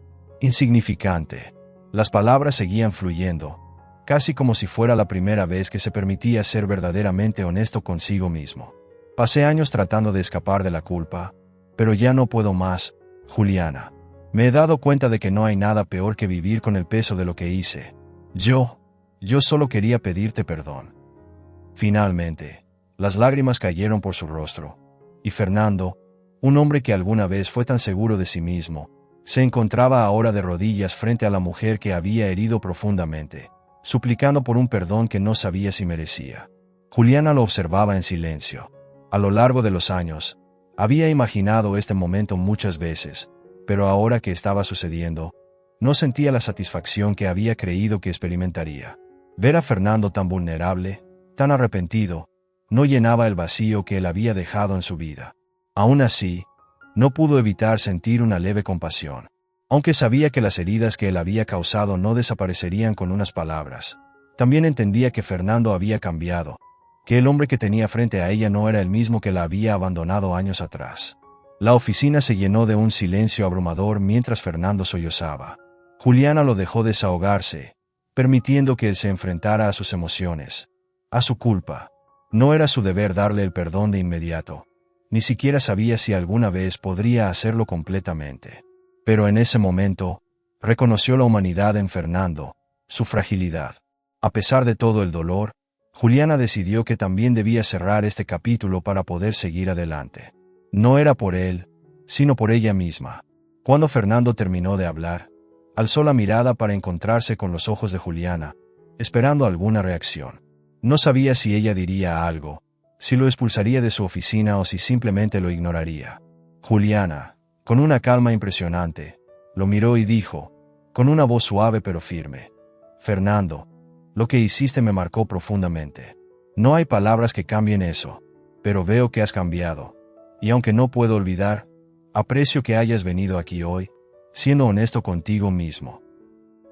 insignificante. Las palabras seguían fluyendo, casi como si fuera la primera vez que se permitía ser verdaderamente honesto consigo mismo. Pasé años tratando de escapar de la culpa, pero ya no puedo más, Juliana. Me he dado cuenta de que no hay nada peor que vivir con el peso de lo que hice. Yo solo quería pedirte perdón. Finalmente, las lágrimas cayeron por su rostro, y Fernando, un hombre que alguna vez fue tan seguro de sí mismo, se encontraba ahora de rodillas frente a la mujer que había herido profundamente, suplicando por un perdón que no sabía si merecía. Juliana lo observaba en silencio. A lo largo de los años, había imaginado este momento muchas veces, pero ahora que estaba sucediendo, No sentía la satisfacción que había creído que experimentaría. Ver a Fernando tan vulnerable, tan arrepentido, no llenaba el vacío que él había dejado en su vida. Aún así, no pudo evitar sentir una leve compasión. Aunque sabía que las heridas que él había causado no desaparecerían con unas palabras, también entendía que Fernando había cambiado, que el hombre que tenía frente a ella no era el mismo que la había abandonado años atrás. La oficina se llenó de un silencio abrumador mientras Fernando sollozaba. Juliana lo dejó desahogarse, permitiendo que él se enfrentara a sus emociones, a su culpa. No era su deber darle el perdón de inmediato. Ni siquiera sabía si alguna vez podría hacerlo completamente. Pero en ese momento, reconoció la humanidad en Fernando, su fragilidad. A pesar de todo el dolor, Juliana decidió que también debía cerrar este capítulo para poder seguir adelante. No era por él, sino por ella misma. Cuando Fernando terminó de hablar, alzó la mirada para encontrarse con los ojos de Juliana, esperando alguna reacción. No sabía si ella diría algo, si lo expulsaría de su oficina o si simplemente lo ignoraría. Juliana, con una calma impresionante, lo miró y dijo, con una voz suave pero firme: Fernando, lo que hiciste me marcó profundamente. No hay palabras que cambien eso, pero veo que has cambiado. Y aunque no puedo olvidar, aprecio que hayas venido aquí hoy, siendo honesto contigo mismo.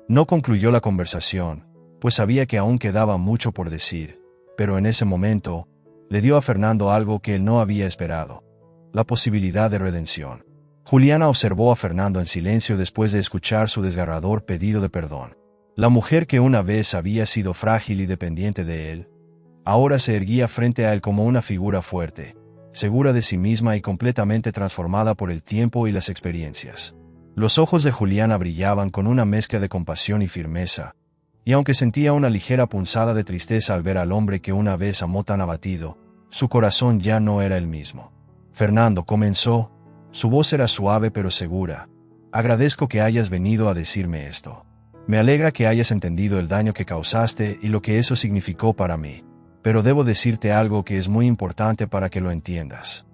No concluyó la conversación, pues sabía que aún quedaba mucho por decir, pero en ese momento, le dio a Fernando algo que él no había esperado: la posibilidad de redención. Juliana observó a Fernando en silencio después de escuchar su desgarrador pedido de perdón. La mujer que una vez había sido frágil y dependiente de él, ahora se erguía frente a él como una figura fuerte, segura de sí misma y completamente transformada por el tiempo y las experiencias. Los ojos de Juliana brillaban con una mezcla de compasión y firmeza, y aunque sentía una ligera punzada de tristeza al ver al hombre que una vez amó tan abatido, su corazón ya no era el mismo. Fernando, comenzó, su voz era suave pero segura: agradezco que hayas venido a decirme esto. Me alegra que hayas entendido el daño que causaste y lo que eso significó para mí. Pero debo decirte algo que es muy importante para que lo entiendas.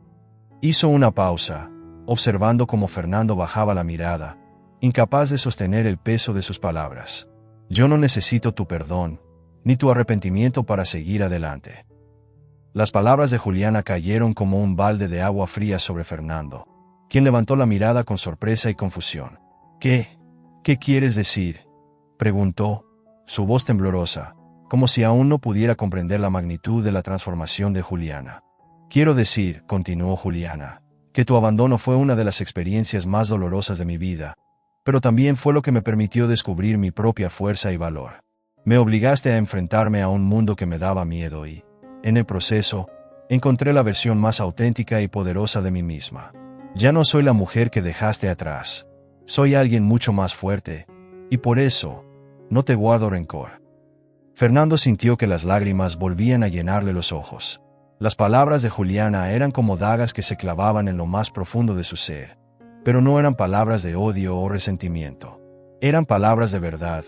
Hizo una pausa, observando cómo Fernando bajaba la mirada, incapaz de sostener el peso de sus palabras. Yo no necesito tu perdón, ni tu arrepentimiento para seguir adelante. Las palabras de Juliana cayeron como un balde de agua fría sobre Fernando, quien levantó la mirada con sorpresa y confusión. ¿Qué quieres decir?, preguntó, su voz temblorosa, como si aún no pudiera comprender la magnitud de la transformación de Juliana. Quiero decir, continuó Juliana, que tu abandono fue una de las experiencias más dolorosas de mi vida, pero también fue lo que me permitió descubrir mi propia fuerza y valor. Me obligaste a enfrentarme a un mundo que me daba miedo y, en el proceso, encontré la versión más auténtica y poderosa de mí misma. Ya no soy la mujer que dejaste atrás. Soy alguien mucho más fuerte, y por eso, no te guardo rencor. Fernando sintió que las lágrimas volvían a llenarle los ojos. Las palabras de Juliana eran como dagas que se clavaban en lo más profundo de su ser, pero no eran palabras de odio o resentimiento. Eran palabras de verdad,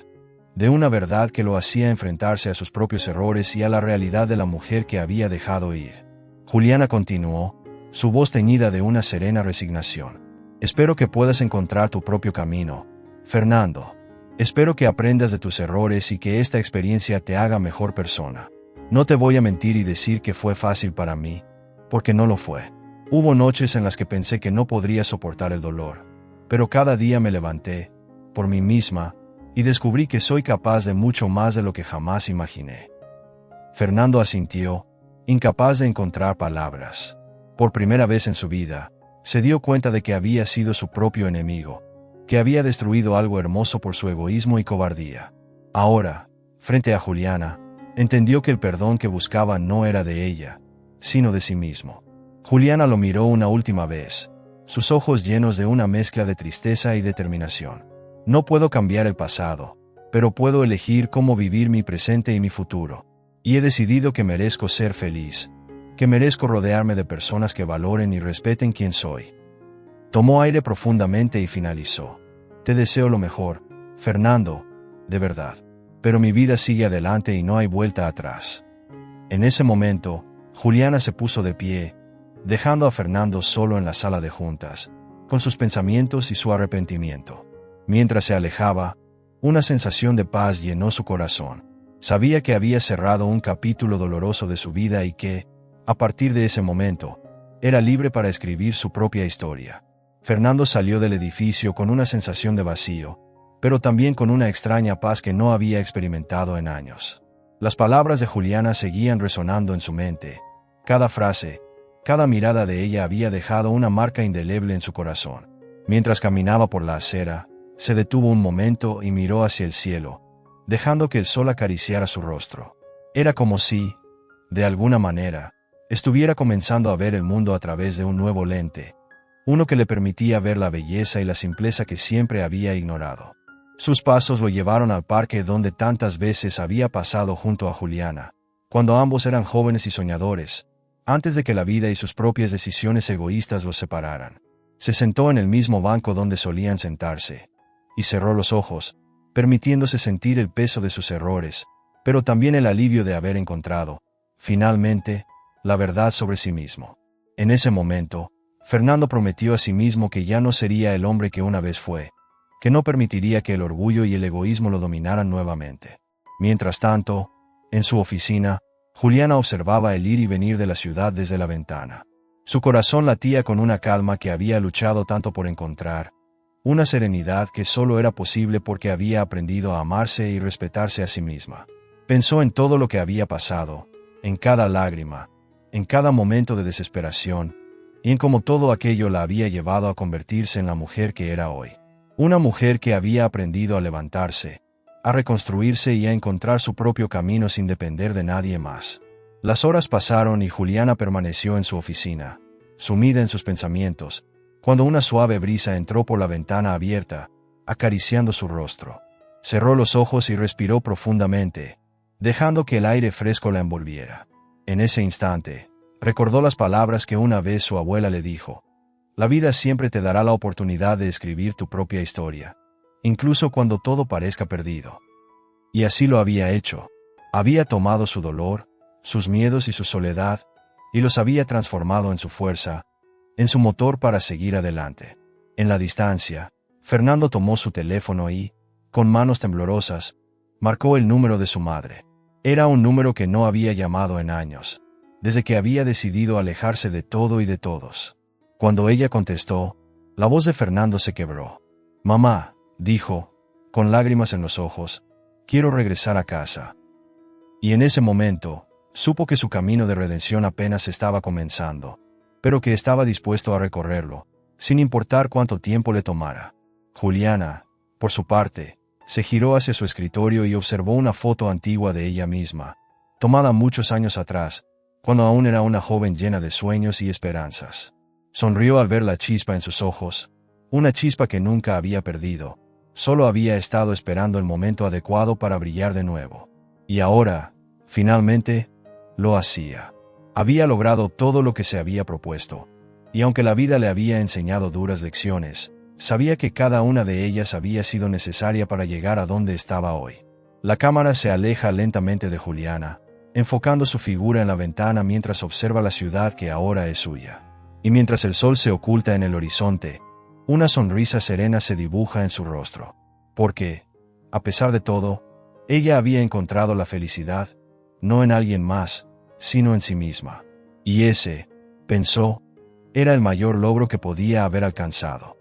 de una verdad que lo hacía enfrentarse a sus propios errores y a la realidad de la mujer que había dejado ir. Juliana continuó, su voz teñida de una serena resignación. Espero que puedas encontrar tu propio camino, Fernando. Espero que aprendas de tus errores y que esta experiencia te haga mejor persona. No te voy a mentir y decir que fue fácil para mí, porque no lo fue. Hubo noches en las que pensé que no podría soportar el dolor, pero cada día me levanté, por mí misma, y descubrí que soy capaz de mucho más de lo que jamás imaginé. Fernando asintió, incapaz de encontrar palabras. Por primera vez en su vida, se dio cuenta de que había sido su propio enemigo, que había destruido algo hermoso por su egoísmo y cobardía. Ahora, frente a Juliana, entendió que el perdón que buscaba no era de ella, sino de sí mismo. Juliana lo miró una última vez, sus ojos llenos de una mezcla de tristeza y determinación. No puedo cambiar el pasado, pero puedo elegir cómo vivir mi presente y mi futuro. Y he decidido que merezco ser feliz, que merezco rodearme de personas que valoren y respeten quién soy. Tomó aire profundamente y finalizó. Te deseo lo mejor, Fernando, de verdad. Pero mi vida sigue adelante y no hay vuelta atrás. En ese momento, Juliana se puso de pie, dejando a Fernando solo en la sala de juntas, con sus pensamientos y su arrepentimiento. Mientras se alejaba, una sensación de paz llenó su corazón. Sabía que había cerrado un capítulo doloroso de su vida y que, a partir de ese momento, era libre para escribir su propia historia. Fernando salió del edificio con una sensación de vacío, pero también con una extraña paz que no había experimentado en años. Las palabras de Juliana seguían resonando en su mente. Cada frase, cada mirada de ella había dejado una marca indeleble en su corazón. Mientras caminaba por la acera, se detuvo un momento y miró hacia el cielo, dejando que el sol acariciara su rostro. Era como si, de alguna manera, estuviera comenzando a ver el mundo a través de un nuevo lente, uno que le permitía ver la belleza y la simpleza que siempre había ignorado. Sus pasos lo llevaron al parque donde tantas veces había pasado junto a Juliana, cuando ambos eran jóvenes y soñadores, antes de que la vida y sus propias decisiones egoístas los separaran. Se sentó en el mismo banco donde solían sentarse, y cerró los ojos, permitiéndose sentir el peso de sus errores, pero también el alivio de haber encontrado, finalmente, la verdad sobre sí mismo. En ese momento, Fernando prometió a sí mismo que ya no sería el hombre que una vez fue, que no permitiría que el orgullo y el egoísmo lo dominaran nuevamente. Mientras tanto, en su oficina, Juliana observaba el ir y venir de la ciudad desde la ventana. Su corazón latía con una calma que había luchado tanto por encontrar, una serenidad que solo era posible porque había aprendido a amarse y respetarse a sí misma. Pensó en todo lo que había pasado, en cada lágrima, en cada momento de desesperación, y en cómo todo aquello la había llevado a convertirse en la mujer que era hoy. Una mujer que había aprendido a levantarse, a reconstruirse y a encontrar su propio camino sin depender de nadie más. Las horas pasaron y Juliana permaneció en su oficina, sumida en sus pensamientos, cuando una suave brisa entró por la ventana abierta, acariciando su rostro. Cerró los ojos y respiró profundamente, dejando que el aire fresco la envolviera. En ese instante, recordó las palabras que una vez su abuela le dijo: «La vida siempre te dará la oportunidad de escribir tu propia historia, incluso cuando todo parezca perdido». Y así lo había hecho. Había tomado su dolor, sus miedos y su soledad, y los había transformado en su fuerza, en su motor para seguir adelante. En la distancia, Fernando tomó su teléfono y, con manos temblorosas, marcó el número de su madre. Era un número que no había llamado en años, desde que había decidido alejarse de todo y de todos. Cuando ella contestó, la voz de Fernando se quebró. «Mamá», dijo, con lágrimas en los ojos, «quiero regresar a casa». Y en ese momento, supo que su camino de redención apenas estaba comenzando, pero que estaba dispuesto a recorrerlo, sin importar cuánto tiempo le tomara. Juliana, por su parte, se giró hacia su escritorio y observó una foto antigua de ella misma, tomada muchos años atrás, cuando aún era una joven llena de sueños y esperanzas. Sonrió al ver la chispa en sus ojos, una chispa que nunca había perdido, solo había estado esperando el momento adecuado para brillar de nuevo. Y ahora, finalmente, lo hacía. Había logrado todo lo que se había propuesto, y aunque la vida le había enseñado duras lecciones, sabía que cada una de ellas había sido necesaria para llegar a donde estaba hoy. La cámara se aleja lentamente de Juliana, enfocando su figura en la ventana mientras observa la ciudad que ahora es suya. Y mientras el sol se oculta en el horizonte, una sonrisa serena se dibuja en su rostro. Porque, a pesar de todo, ella había encontrado la felicidad, no en alguien más, sino en sí misma. Y ese, pensó, era el mayor logro que podía haber alcanzado.